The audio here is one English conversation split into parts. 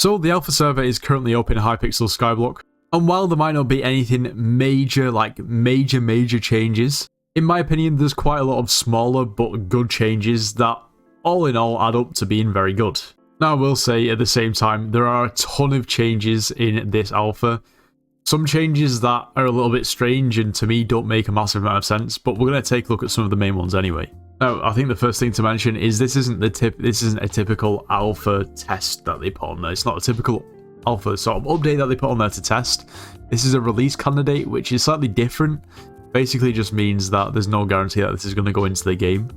So the alpha server is currently open in Hypixel Skyblock, and while there might not be anything major, like major changes, in my opinion there's quite a lot of smaller but good changes that all in all add up to being very good. Now I will say at the same time there are a ton of changes in this alpha. Some changes that are a little bit strange and to me don't make a massive amount of sense, but we're going to take a look at some of the main ones anyway. Now, I think the first thing to mention is this isn't a typical alpha test that they put on there. It's not a typical alpha sort of update that they put on there to test. This is a release candidate, which is slightly different. Basically just means that there's no guarantee that this is going to go into the game.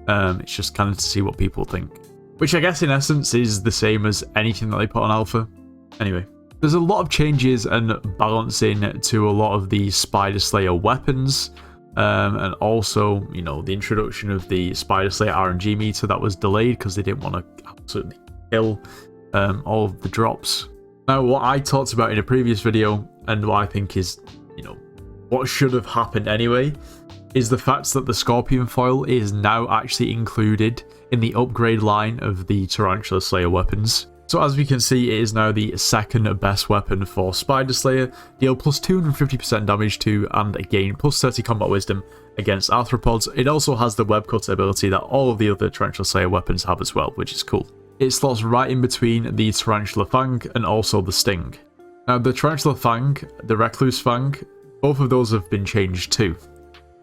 It's just kind of to see what people think. Which I guess in essence is the same as anything that they put on alpha. Anyway. There's a lot of changes and balancing to a lot of the Spider Slayer weapons, and also, you know, the introduction of the Spider Slayer RNG meter that was delayed because they didn't want to absolutely kill all of the drops. Now, what I talked about in a previous video, and what I think is, you know, what should have happened anyway, is the fact that the Scorpion foil is now actually included in the upgrade line of the Tarantula Slayer weapons. So as we can see, it is now the second best weapon for Spider Slayer, deal plus 250% damage to and gain plus 30 combat wisdom against arthropods. It also has the web cut ability that all of the other Tarantula Slayer weapons have as well, which is cool. It slots right in between the Tarantula Fang and also the Sting. Now the Tarantula Fang, the Recluse Fang, both of those have been changed too.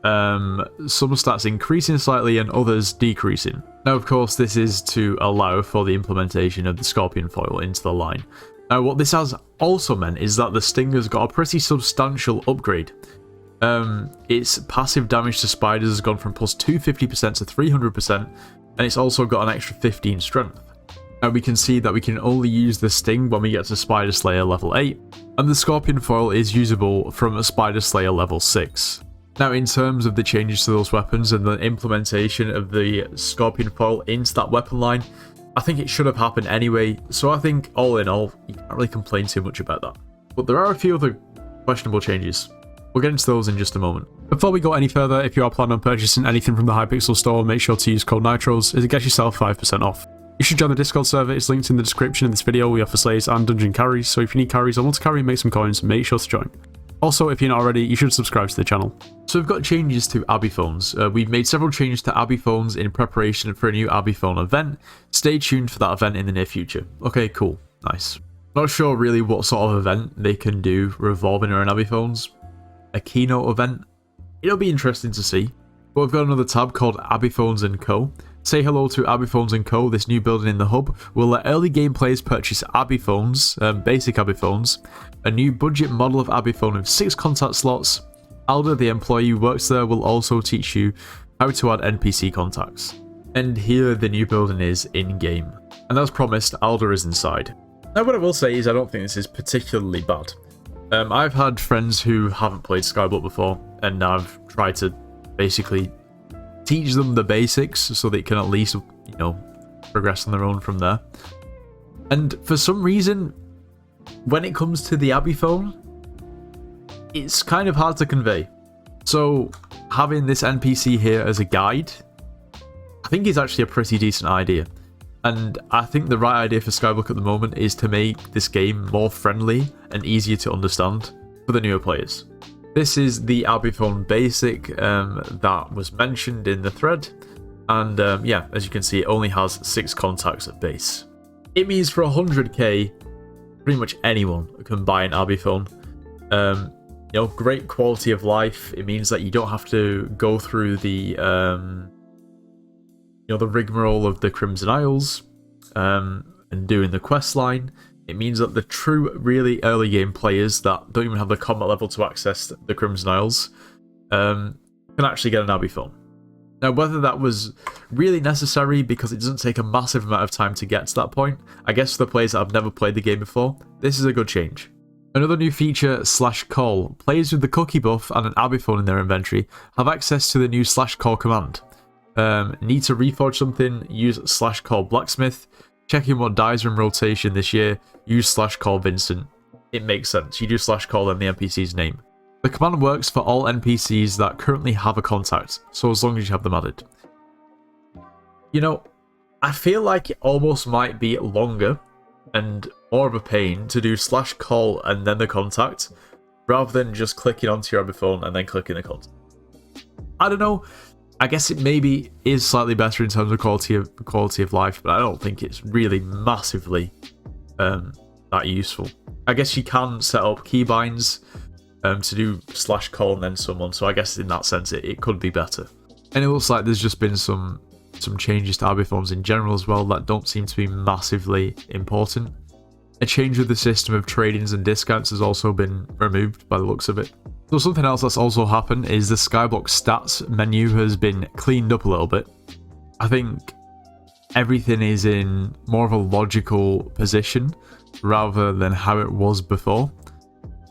Some stats increasing slightly and others decreasing. Now of course this is to allow for the implementation of the Scorpion foil into the line. Now what this has also meant is that the Sting has got a pretty substantial upgrade. Its passive damage to spiders has gone from plus 250% to 300%, and it's also got an extra 15 strength. Now we can see that we can only use the Sting when we get to Spider Slayer level 8, and the Scorpion foil is usable from a Spider Slayer level 6. Now in terms of the changes to those weapons and the implementation of the Scorpion foil into that weapon line, I think it should have happened anyway, so I think all in all, you can't really complain too much about that. But there are a few other questionable changes. We'll get into those in just a moment. Before we go any further, if you are planning on purchasing anything from the Hypixel store, make sure to use code NITROS as it gets yourself 5% off. You should join the Discord server, it's linked in the description of this video. We offer slayers and dungeon carries, so if you need carries or want to carry and make some coins, make sure to join. Also, if you're not already, you should subscribe to the channel. So we've got changes to Abiphones. We've made several changes to Abiphones in preparation for a new Abiphone event. Stay tuned for that event in the near future. Okay, cool. Nice. Not sure really what sort of event they can do revolving around Abiphones. A keynote event? It'll be interesting to see. But we've got another tab called Abiphones & Co. Say hello to Abiphones & Co. This new building in the hub will let early game players purchase Abiphones, basic Abiphones, a new budget model of Abiphone with 6 contact slots. Alda, the employee who works there, will also teach you how to add NPC contacts. And here the new building is in-game. And as promised, Alda is inside. Now what I will say is I don't think this is particularly bad. I've had friends who haven't played Skyblock before, and I've tried to basically teach them the basics so they can at least, you know, progress on their own from there. And for some reason, when it comes to the Abiphone, it's kind of hard to convey. So having this NPC here as a guide, I think is actually a pretty decent idea. And I think the right idea for Skyblock at the moment is to make this game more friendly and easier to understand for the newer players. This is the Abiphone basic that was mentioned in the thread, and yeah, as you can see, it only has 6 contacts at base. It means for 100k, pretty much anyone can buy an Abiphone. You know, great quality of life. It means that you don't have to go through the you know, the rigmarole of the Crimson Isles and doing the quest line. It means that the true, really early game players that don't even have the combat level to access the Crimson Isles can actually get an Abiphone. Now, whether that was really necessary because it doesn't take a massive amount of time to get to that point, I guess for the players that have never played the game before, this is a good change. Another new feature, /call. Players with the cookie buff and an Abiphone in their inventory have access to the new /call command. Need to reforge something, use /call blacksmith. Checking what dies are in rotation this year, use /call Vincent. It makes sense, you do /call and the NPC's name. The command works for all NPCs that currently have a contact, so as long as you have them added. You know, I feel like it almost might be longer and more of a pain to do /call and then the contact, rather than just clicking onto your Abiphone and then clicking the contact. I don't know. I guess it maybe is slightly better in terms of quality of life, but I don't think it's really massively that useful. I guess you can set up keybinds to do /call and then someone, so I guess in that sense it could be better. And it looks like there's just been some changes to Abiphones in general as well that don't seem to be massively important. A change with the system of trade-ins and discounts has also been removed by the looks of it. So something else that's also happened is the Skyblock stats menu has been cleaned up a little bit. I think everything is in more of a logical position rather than how it was before.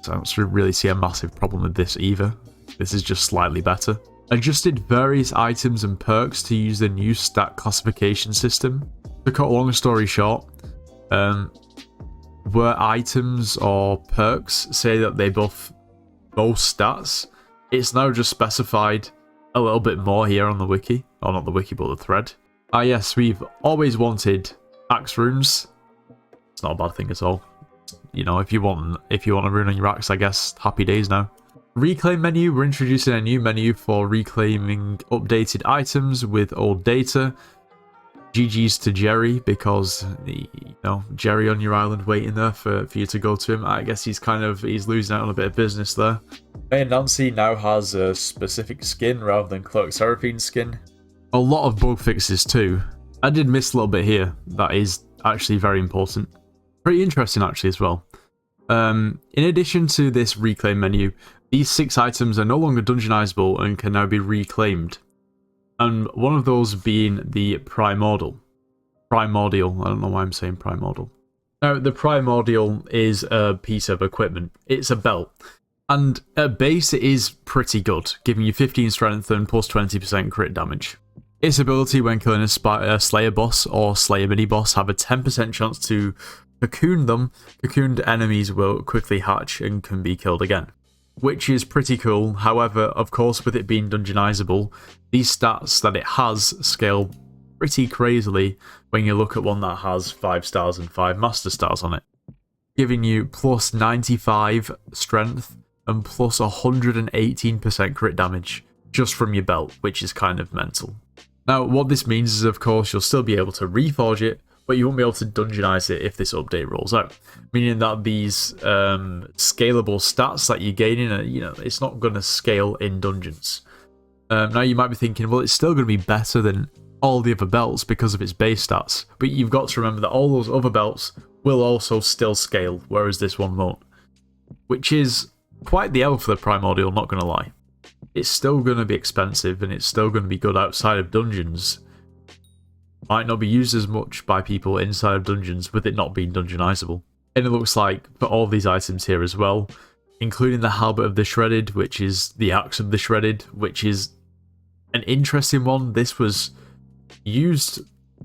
So I don't really see a massive problem with this either. This is just slightly better. Adjusted various items and perks to use the new stat classification system. To cut a long story short, where items or perks say that they buff most stats, it's now just specified a little bit more here on the wiki, or not the wiki but the thread. Yes, we've always wanted axe runes. It's not a bad thing at all. You know, if you want a rune on your axe, I guess happy days now. Reclaim menu, we're introducing a new menu for reclaiming updated items with old data. GG's to Jerry, because Jerry on your island waiting there for you to go to him. I guess he's losing out on a bit of business there. May and Nancy now has a specific skin rather than Cloak Seraphine's skin. A lot of bug fixes too. I did miss a little bit here. That is actually very important. Pretty interesting actually as well. In addition to this reclaim menu, these 6 items are no longer dungeonizable and can now be reclaimed. And one of those being the Primordial. I don't know why I'm saying Primordial. Now, the Primordial is a piece of equipment. It's a belt. And at base, it is pretty good, giving you 15 strength and plus 20% crit damage. Its ability when killing a Slayer boss or Slayer mini-boss have a 10% chance to cocoon them. Cocooned enemies will quickly hatch and can be killed again, which is pretty cool. However, of course, with it being dungeonizable, these stats that it has scale pretty crazily when you look at one that has 5 stars and 5 master stars on it, giving you plus 95 strength and plus 118% crit damage just from your belt, which is kind of mental. Now, what this means is, of course, you'll still be able to reforge it, but you won't be able to dungeonize it if this update rolls out. Meaning that these scalable stats that you're gaining, it's not going to scale in dungeons. Now you might be thinking, well, it's still going to be better than all the other belts because of its base stats. But you've got to remember that all those other belts will also still scale, whereas this one won't. Which is quite the L for the Primordial, not going to lie. It's still going to be expensive and it's still going to be good outside of dungeons. Might not be used as much by people inside of dungeons with it not being dungeonizable. And it looks like for all these items here as well, including the Halberd of the Shredded, which is the Axe of the Shredded, which is an interesting one. This was used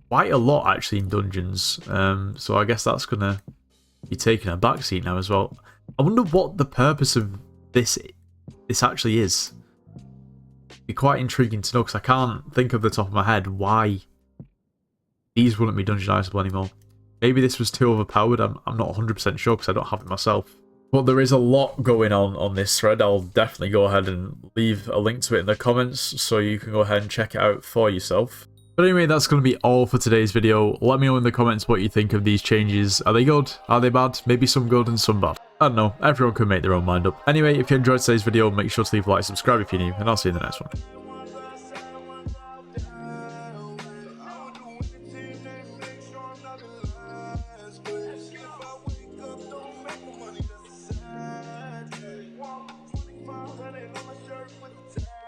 quite a lot actually in dungeons, so I guess that's going to be taking a backseat now as well. I wonder what the purpose of this actually is. It'd be quite intriguing to know, because I can't think of the top of my head why these wouldn't be dungeonizable anymore. Maybe this was too overpowered. I'm not 100% sure because I don't have it myself. But there is a lot going on this thread. I'll definitely go ahead and leave a link to it in the comments so you can go ahead and check it out for yourself. But anyway, that's going to be all for today's video. Let me know in the comments what you think of these changes. Are they good? Are they bad? Maybe some good and some bad. I don't know. Everyone can make their own mind up. Anyway, if you enjoyed today's video, make sure to leave a like, subscribe if you're new, and I'll see you in the next one. Walk 2500 on my shirt with the tag.